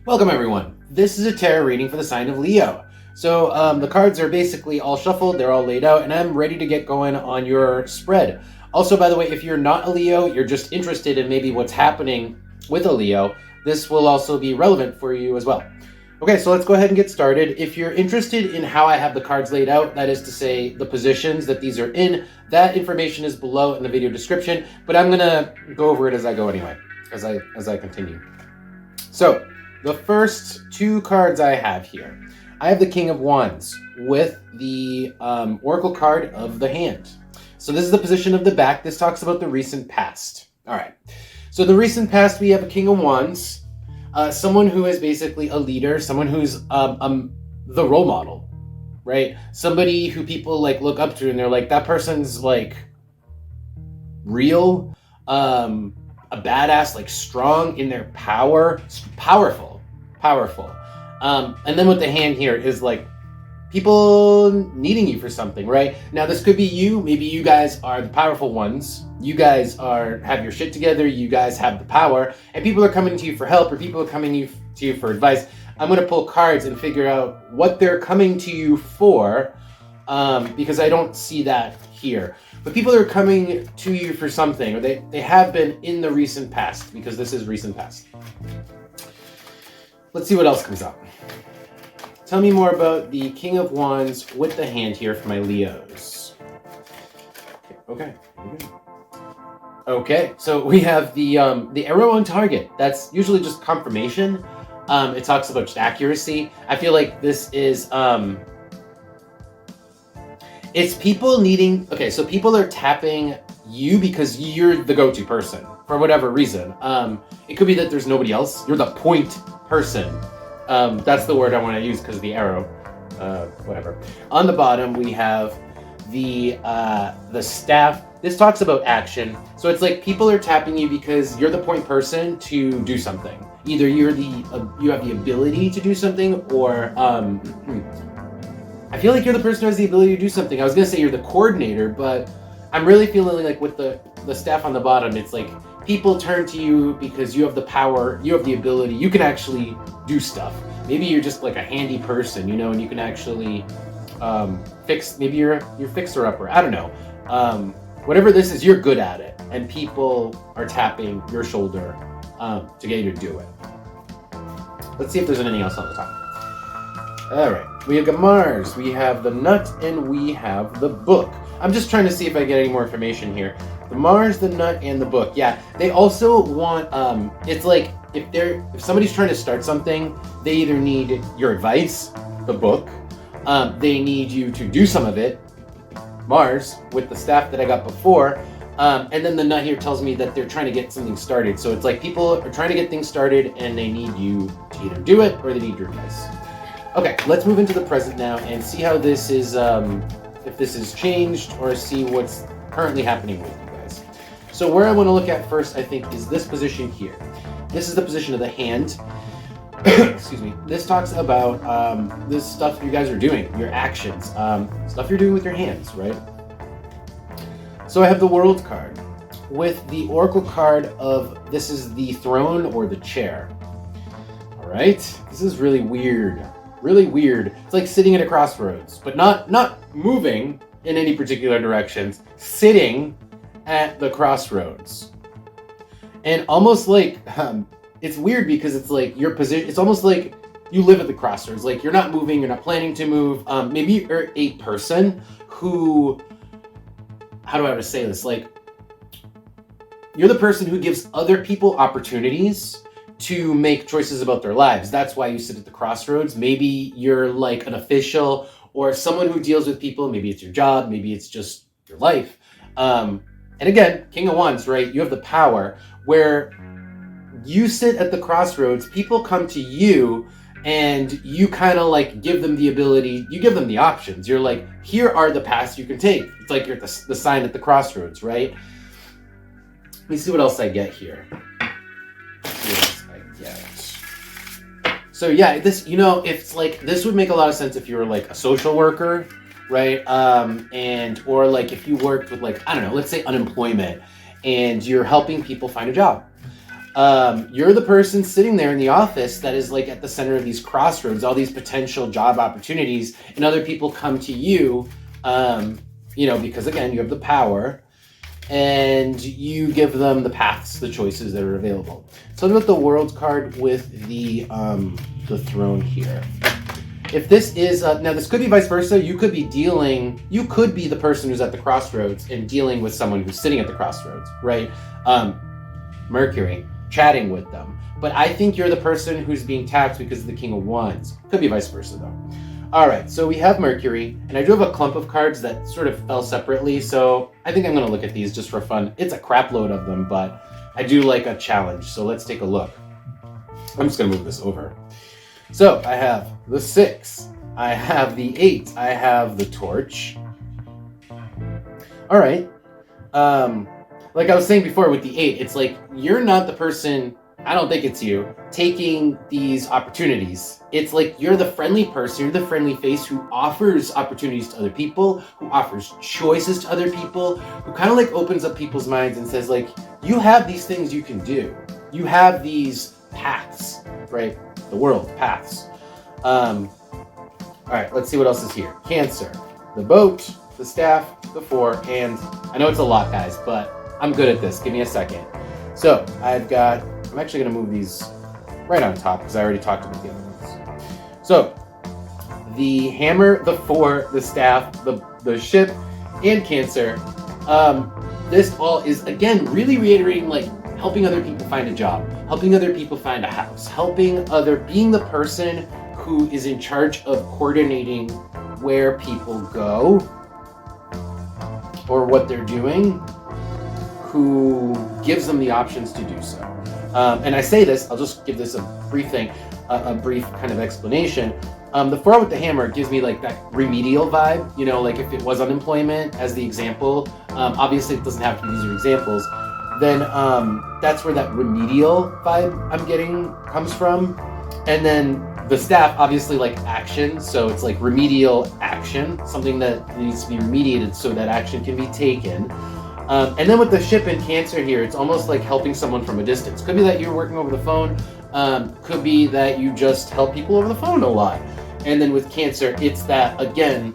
Welcome everyone. This is a tarot reading for the sign of Leo. So the cards are basically all shuffled, they're all laid out, and I'm ready to get going on your spread. Also, by the way, if you're not a Leo, you're just interested in maybe what's happening with a Leo, this will also be relevant for you as well. Okay, so let's go ahead and get started. If you're interested in how I have the cards laid out, that is to say the positions that these are in, that information is below in the video description, but I'm gonna go over it as I go anyway, as I continue. So, the first two cards I have here. I have the King of Wands with the Oracle card of the hand. So this is the position of the back. This talks about the recent past. All right. So the recent past, we have a King of Wands, someone who is basically a leader, someone who's the role model, right? Somebody who people like look up to and they're like, that person's like real, a badass, like strong in their power, powerful. And then with the hand here is like people needing you for something, right? Now this could be you. Maybe you guys are the powerful ones. You guys have your shit together. You guys have the power, and people are coming to you for help, or people are coming to you for advice. I'm going to pull cards and figure out what they're coming to you for, because I don't see that here. But people are coming to you for something, or they have been in the recent past, because this is recent past. Let's see what else comes up. Tell me more about the King of Wands with the hand here for my Leos. Okay. Okay, so we have the arrow on target. That's usually just confirmation. It talks about just accuracy. I feel like this is it's people needing, okay, so people are tapping you because you're the go-to person for whatever reason. It could be that there's nobody else. You're the point person. That's the word I want to use because of the arrow. Whatever. On the bottom, we have the staff. This talks about action. So it's like people are tapping you because you're the point person to do something. Either you have the ability to do something, or I feel like you're the person who has the ability to do something. I was gonna say you're the coordinator, but I'm really feeling like with the staff on the bottom, it's like people turn to you because you have the power, you have the ability, you can actually do stuff. Maybe you're just like a handy person, and you can actually fix, maybe you're fixer-upper, I don't know. Whatever this is, you're good at it, and people are tapping your shoulder to get you to do it. Let's see if there's anything else on the top. All right, we have got Mars, we have the nut, and we have the book. I'm just trying to see if I get any more information here. The Mars, the nut, and the book. Yeah, they also want, it's like if somebody's trying to start something, they either need your advice, the book, they need you to do some of it, Mars, with the staff that I got before, and then the nut here tells me that they're trying to get something started. So it's like people are trying to get things started and they need you to either do it or they need your advice. Okay, let's move into the present now and see how this is, if this has changed, or see what's currently happening with you guys. So where I want to look at first, I think, is this position here. This is the position of the hand. Excuse me. This talks about this stuff you guys are doing, your actions, stuff you're doing with your hands, right? So I have the World card with the Oracle card of, this is the throne or the chair. All right, this is really weird. Really weird. It's like sitting at a crossroads, but not moving in any particular directions, sitting at the crossroads. And almost like, it's weird because it's like your position, it's almost like you live at the crossroads. Like you're not moving, you're not planning to move. Maybe you're a person who, how do I want to say this? Like, you're the person who gives other people opportunities to make choices about their lives. That's why you sit at the crossroads. Maybe you're like an official or someone who deals with people. Maybe it's your job. Maybe it's just your life. And again, King of Wands, right? You have the power where you sit at the crossroads. People come to you and you kind of like give them the ability. You give them the options. You're like, here are the paths you can take. It's like you're at the sign at the crossroads, right? Let me see what else I get here. So yeah, this, it's like, this would make a lot of sense if you were like a social worker, right? Or like if you worked with like, I don't know, let's say unemployment, and you're helping people find a job. You're the person sitting there in the office that is like at the center of these crossroads, all these potential job opportunities, and other people come to you, because again, you have the power, and you give them the paths, the choices that are available. So what about the World card with the throne here? If this is, now this could be vice versa, you could be the person who's at the crossroads and dealing with someone who's sitting at the crossroads, right? Mercury, chatting with them. But I think you're the person who's being tapped because of the King of Wands. Could be vice versa though. All right, so we have Mercury, and I do have a clump of cards that sort of fell separately, so I think I'm gonna look at these just for fun. It's a crap load of them, but I do like a challenge, so let's take a look. I'm just gonna move this over. So I have the 6, I have the 8, I have the Torch. All right, like I was saying before with the 8, it's like you're not the person, I don't think it's you, taking these opportunities. It's like you're the friendly person, you're the friendly face who offers opportunities to other people, who offers choices to other people, who kind of like opens up people's minds and says like, you have these things you can do. You have these paths, right? The world, paths. All right, let's see what else is here. Cancer, the boat, the staff, the 4, and I know it's a lot, guys, but I'm good at this. Give me a second. So I'm actually going to move these right on top because I already talked about the other ones. So the hammer, the 4, the staff, the ship, and Cancer. This all is, again, really reiterating like helping other people find a job, helping other people find a house, being the person who is in charge of coordinating where people go or what they're doing, who gives them the options to do so. And I say this, I'll just give this a brief thing, a brief kind of explanation. The 4 with the hammer gives me like that remedial vibe, like if it was unemployment as the example, obviously it doesn't have to be these are examples, then that's where that remedial vibe I'm getting comes from. And then the staff, obviously like action, so it's like remedial action, something that needs to be remediated so that action can be taken. And then with the ship and Cancer here, it's almost like helping someone from a distance. Could be that you're working over the phone, could be that you just help people over the phone a lot. And then with Cancer, it's that, again,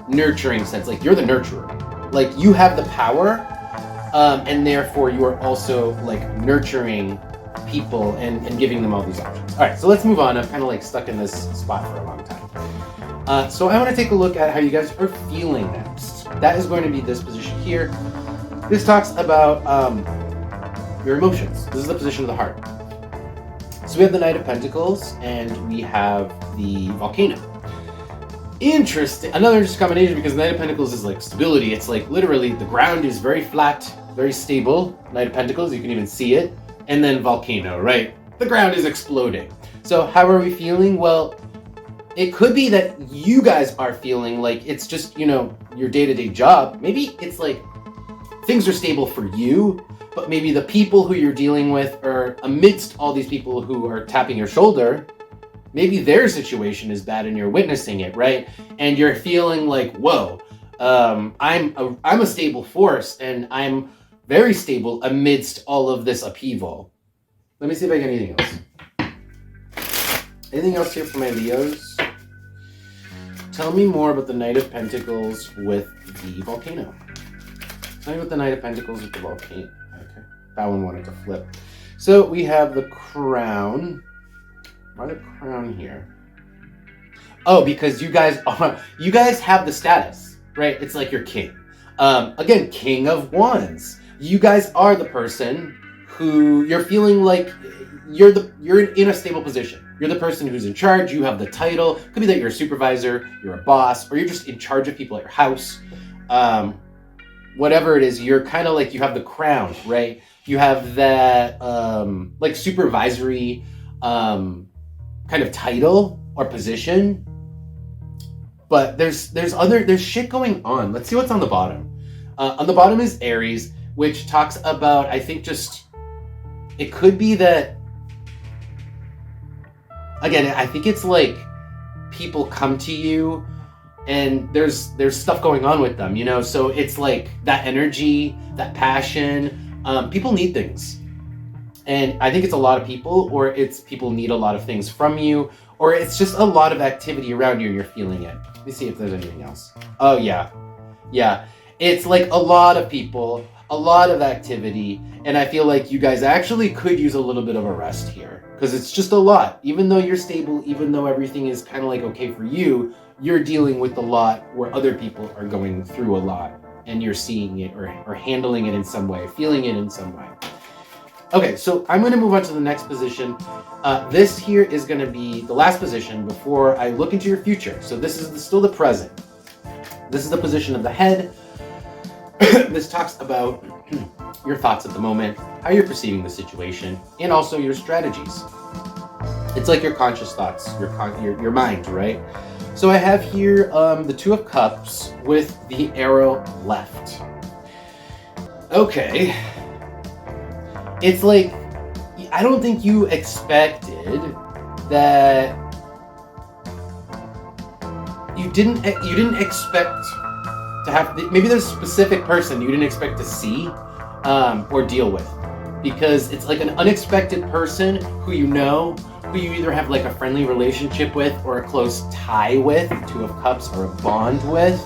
nurturing sense, like you're the nurturer. Like you have the power, and therefore you are also like nurturing people and giving them all these options. All right, so let's move on. I'm kind of like stuck in this spot for a long time. So I want to take a look at how you guys are feeling next. That is going to be this position here. This talks about your emotions. This is the position of the heart. So we have the Knight of Pentacles and we have the Volcano. Interesting. Another interesting combination because the Knight of Pentacles is like stability. It's like literally the ground is very flat, very stable. Knight of Pentacles, you can even see it. And then Volcano, right? The ground is exploding. So how are we feeling? Well, it could be that you guys are feeling like it's just, your day-to-day job. Maybe it's like things are stable for you, but maybe the people who you're dealing with are amidst all these people who are tapping your shoulder. Maybe their situation is bad and you're witnessing it, right? And you're feeling like, whoa, I'm a stable force and I'm very stable amidst all of this upheaval. Let me see if I get anything else. Anything else here for my Leos? Tell me more about the Knight of Pentacles with the Volcano. Tell me about the Knight of Pentacles with the Volcano. Okay, that one wanted to flip. So we have the Crown. Why the Crown here? Oh, because you guys have the status, right? It's like you're king. Again, King of Wands. You guys are the person who you're feeling like you're in a stable position. You're the person who's in charge. You have the title. Could be that you're a supervisor, you're a boss, or you're just in charge of people at your house. Whatever it is, you're kind of like you have the crown, right? You have that like supervisory kind of title or position. But there's shit going on. Let's see what's on the bottom. On the bottom is Aries, which talks about, I think it could be that, again, I think it's like people come to you and there's stuff going on with them, so it's like that energy, that passion, People need things. And I think it's a lot of people, or it's people need a lot of things from you, or it's just a lot of activity around you and you're feeling it. Let me see if there's anything else. Oh, yeah. Yeah. It's like a lot of people, a lot of activity, and I feel like you guys actually could use a little bit of a rest here, because it's just a lot. Even though you're stable, even though everything is kind of like okay for you, you're dealing with a lot where other people are going through a lot, and you're seeing it or handling it in some way, feeling it in some way. Okay, so I'm going to move on to the next position. This here is going to be the last position before I look into your future. So this is still the present. This is the position of the head. This talks about your thoughts at the moment, how you're perceiving the situation, and also your strategies. It's like your conscious thoughts, your mind, right? So I have here the Two of Cups with the arrow left. Okay. It's like, I don't think you expected that. You didn't expect to have, maybe there's a specific person you didn't expect to see or deal with, because it's like an unexpected person who you know, who you either have like a friendly relationship with or a close tie with, Two of Cups, or a bond with,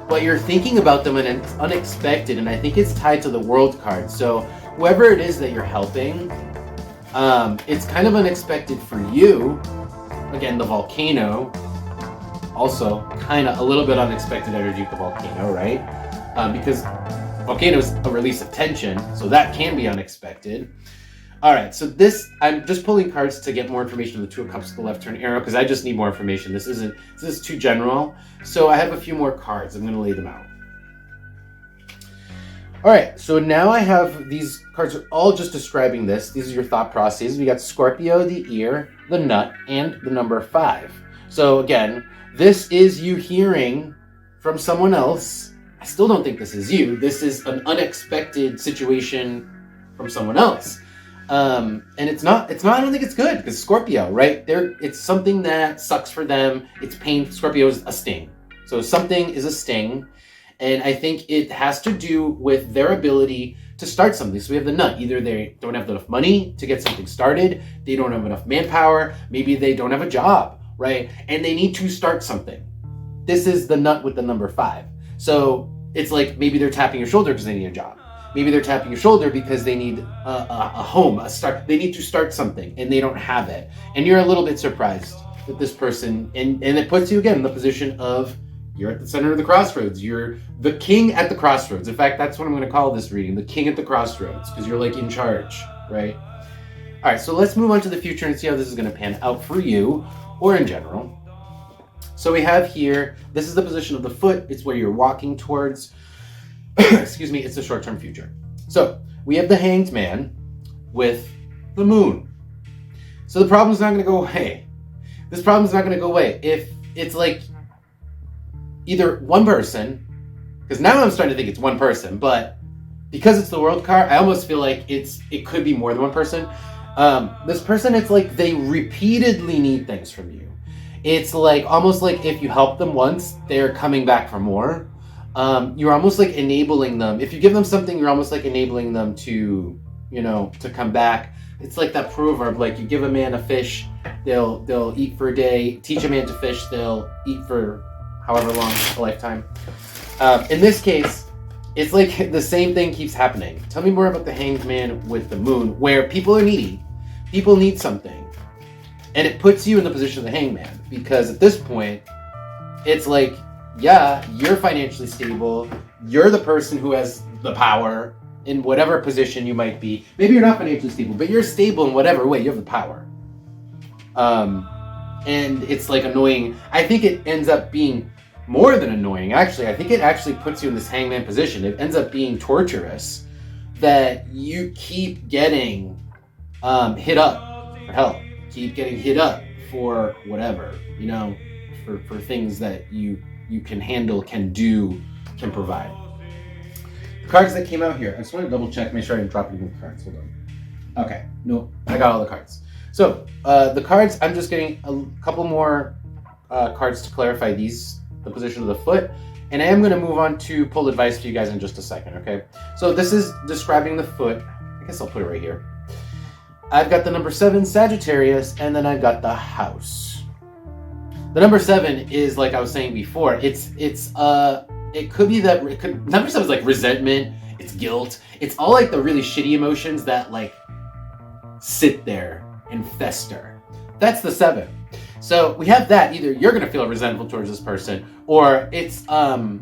but you're thinking about them and it's unexpected, and I think it's tied to the World card. So whoever it is that you're helping, it's kind of unexpected for you. Again, the volcano, also kind of a little bit unexpected energy with the volcano, right? Because volcano is a release of tension, so that can be unexpected. All right, so this, I'm just pulling cards to get more information on the Two of Cups with the left turn arrow, because I just need more information. This is too general. So I have a few more cards. I'm going to lay them out. All right, so now I have these cards are all just describing this. These are your thought processes. We got Scorpio, the ear, the nut, and the number 5. So again, this is you hearing from someone else. I still don't think this is you. This is an unexpected situation from someone else. And it's not, I don't think it's good, because Scorpio, right? It's something that sucks for them. It's pain. Scorpio is a sting. So something is a sting. And I think it has to do with their ability to start something. So we have the nut. Either they don't have enough money to get something started. They don't have enough manpower. Maybe they don't have a job, right? And they need to start something. This is the nut with the number 5. So it's like maybe they're tapping your shoulder because they need a job. Maybe they're tapping your shoulder because they need a home, a start. They need to start something and they don't have it. And you're a little bit surprised that this person, and it puts you again in the position of, you're at the center of the crossroads. You're the king at the crossroads. In fact, that's what I'm going to call this reading, the king at the crossroads, because you're like in charge, right? All right, so let's move on to the future and see how this is going to pan out for you or in general. So we have here, this is the position of the foot. It's where you're walking towards. Excuse me, it's the short-term future. So we have the Hanged Man with the moon. So the problem's not going to go away. This problem's not going to go away. If it's like either one person, because now I'm starting to think it's one person, but because it's the World card, I almost feel like it could be more than one person. This person, it's like they repeatedly need things from you. It's like almost like if you help them once, they're coming back for more. You're almost like enabling them. If you give them something, you're almost like enabling them to, to come back. It's like that proverb, like you give a man a fish, they'll eat for a day. Teach a man to fish, they'll eat for however long, a lifetime. In this case, it's like the same thing keeps happening. Tell me more about the Hanged Man with the moon, where people are needy. People need something. And it puts you in the position of the Hanged Man, because at this point, it's like, yeah, you're financially stable. You're the person who has the power in whatever position you might be. Maybe you're not financially stable, but you're stable in whatever way. You have the power. And it's like annoying. I think it ends up being more than annoying, actually. I think it actually puts you in this hangman position. It ends up being torturous that you keep getting hit up for help. Keep getting hit up for whatever, for things that you can handle, can do, can provide. The cards that came out here, I just want to double check, make sure I didn't drop any cards. Hold on. Okay, no, I got all the cards. So the cards, I'm just getting a couple more cards to clarify the position of the foot And I am going to move on to pull advice for you guys in just a second, okay? So this is describing the foot. I guess I'll put it right here. I've got the number 7, Sagittarius, and then I've got the house. The number 7 is, like I was saying before, it could be that, number 7 is like resentment, it's guilt, it's all like the really shitty emotions that like sit there and fester. That's the 7. So we have that, either you're gonna feel resentful towards this person, or it's or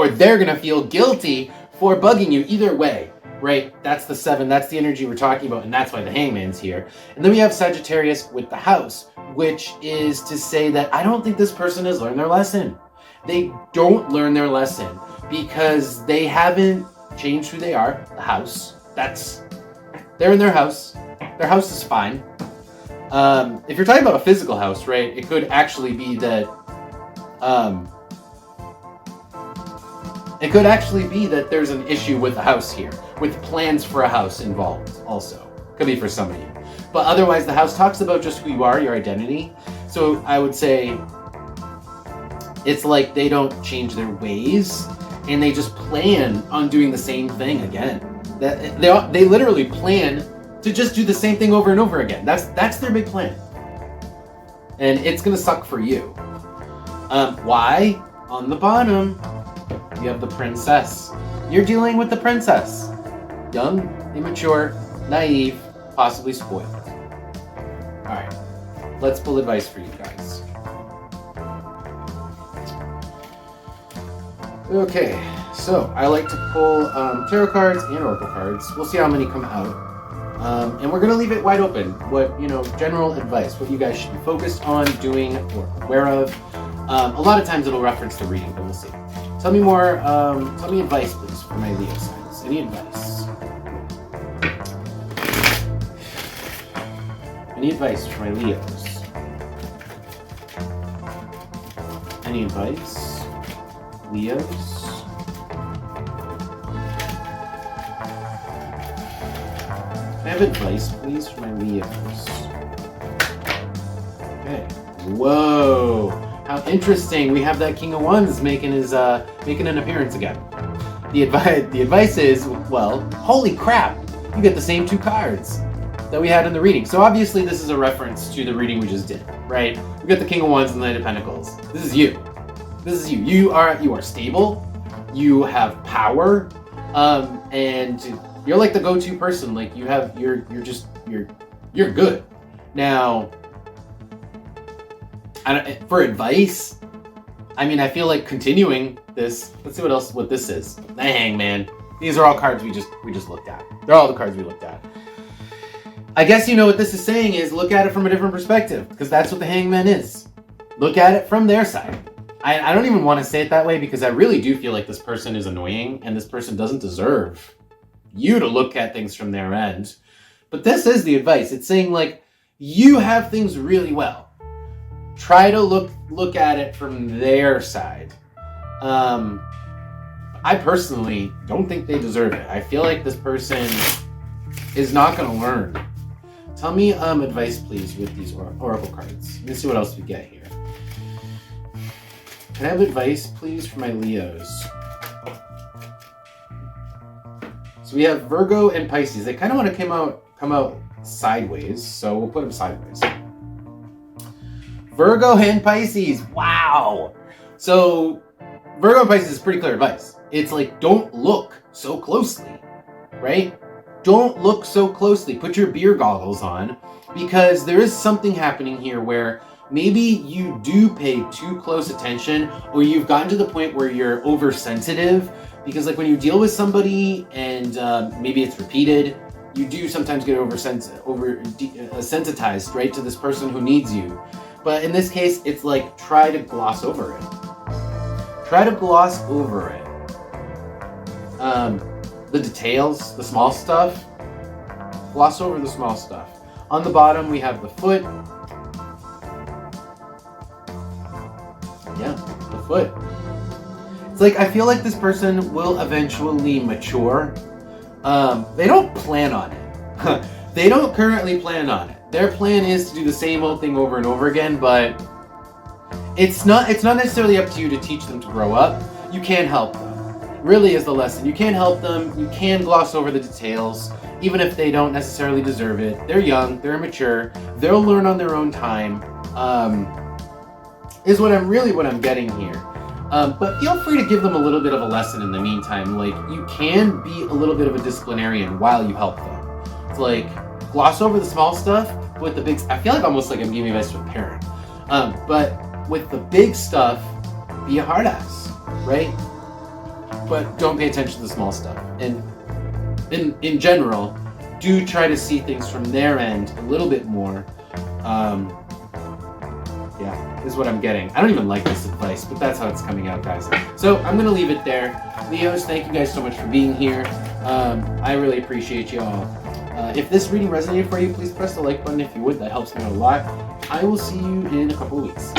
they're gonna feel guilty for bugging you. Either way, right? That's the 7, that's the energy we're talking about, and that's why the Hangman's here. And then we have Sagittarius with the house, which is to say that I don't think this person has learned their lesson. They don't learn their lesson because they haven't changed who they are. The house, they're in their house. Their house is fine. If you're talking about a physical house, right, it could actually be that there's an issue with the house here, with plans for a house involved also. Could be for somebody. But otherwise, the house talks about just who you are, your identity. So I would say it's like they don't change their ways, and they just plan on doing the same thing again. That they literally plan to just do the same thing over and over again. That's their big plan. And it's gonna suck for you. Why? On the bottom, you have the princess. You're dealing with the princess. Young, immature, naive, possibly spoiled. Alright, let's pull advice for you guys. Okay, so I like to pull tarot cards and oracle cards. We'll see how many come out. And we're going to leave it wide open. What, general advice, what you guys should be focused on, doing, or aware of. A lot of times it'll reference the reading, but we'll see. Tell me advice, please, for my Leo signs. Any advice? Any advice for my Leos? Any advice? Leos? Can I have advice, please, for my Leos? Okay. Whoa! How interesting! We have that King of Wands making an appearance again. The advice is, well, holy crap! You get the same 2 cards that we had in the reading. So obviously this is a reference to the reading we just did, right? We got the King of Wands and the Knight of Pentacles. This is you. This is you. You are stable. You have power, and you're like the go-to person. Like you're good. Now, for advice, I feel like continuing this. Let's see what this is. The Hangman. These are all cards we just looked at. They're all the cards we looked at. I guess what this is saying is look at it from a different perspective, because that's what the Hangman is. Look at it from their side. I don't even want to say it that way, because I really do feel like this person is annoying and this person doesn't deserve you to look at things from their end. But this is the advice. It's saying, like, you have things really well. Try to look at it from their side. I personally don't think they deserve it. I feel like this person is not going to learn. Tell me advice, please, with these oracle cards. Let me see what else we get here. Can I have advice, please, for my Leos? So we have Virgo and Pisces. They kind of want to come out sideways, so we'll put them sideways. Virgo and Pisces. Wow. So Virgo and Pisces is pretty clear advice. It's like, don't look so closely, right? Don't look so closely. Put your beer goggles on, because there is something happening here where maybe you do pay too close attention, or you've gotten to the point where you're oversensitive, because like when you deal with somebody and maybe it's repeated, you do sometimes get sensitized, right, to this person who needs you. But in this case, it's like, try to gloss over it. Try to gloss over it. The details, the small stuff, gloss over the small stuff. On the bottom, we have the foot. Yeah, the foot. It's like, I feel like this person will eventually mature. They don't plan on it. They don't currently plan on it. Their plan is to do the same old thing over and over again, but it's not necessarily up to you to teach them to grow up. You can help them. Really is the lesson. You can help them. You can gloss over the details, even if they don't necessarily deserve it. They're young. They're immature. They'll learn on their own time. Is what I'm getting here. But feel free to give them a little bit of a lesson in the meantime. Like, you can be a little bit of a disciplinarian while you help them. It's like, gloss over the small stuff with the big. I feel like almost like I'm giving advice to a parent. But with the big stuff, be a hard ass, right? But don't pay attention to the small stuff. And in general, do try to see things from their end a little bit more. Yeah, is what I'm getting. I don't even like this advice, but that's how it's coming out, guys. So I'm going to leave it there. Leos, thank you guys so much for being here. I really appreciate you all. If this reading resonated for you, please press the like button if you would. That helps me out a lot. I will see you in a couple of weeks.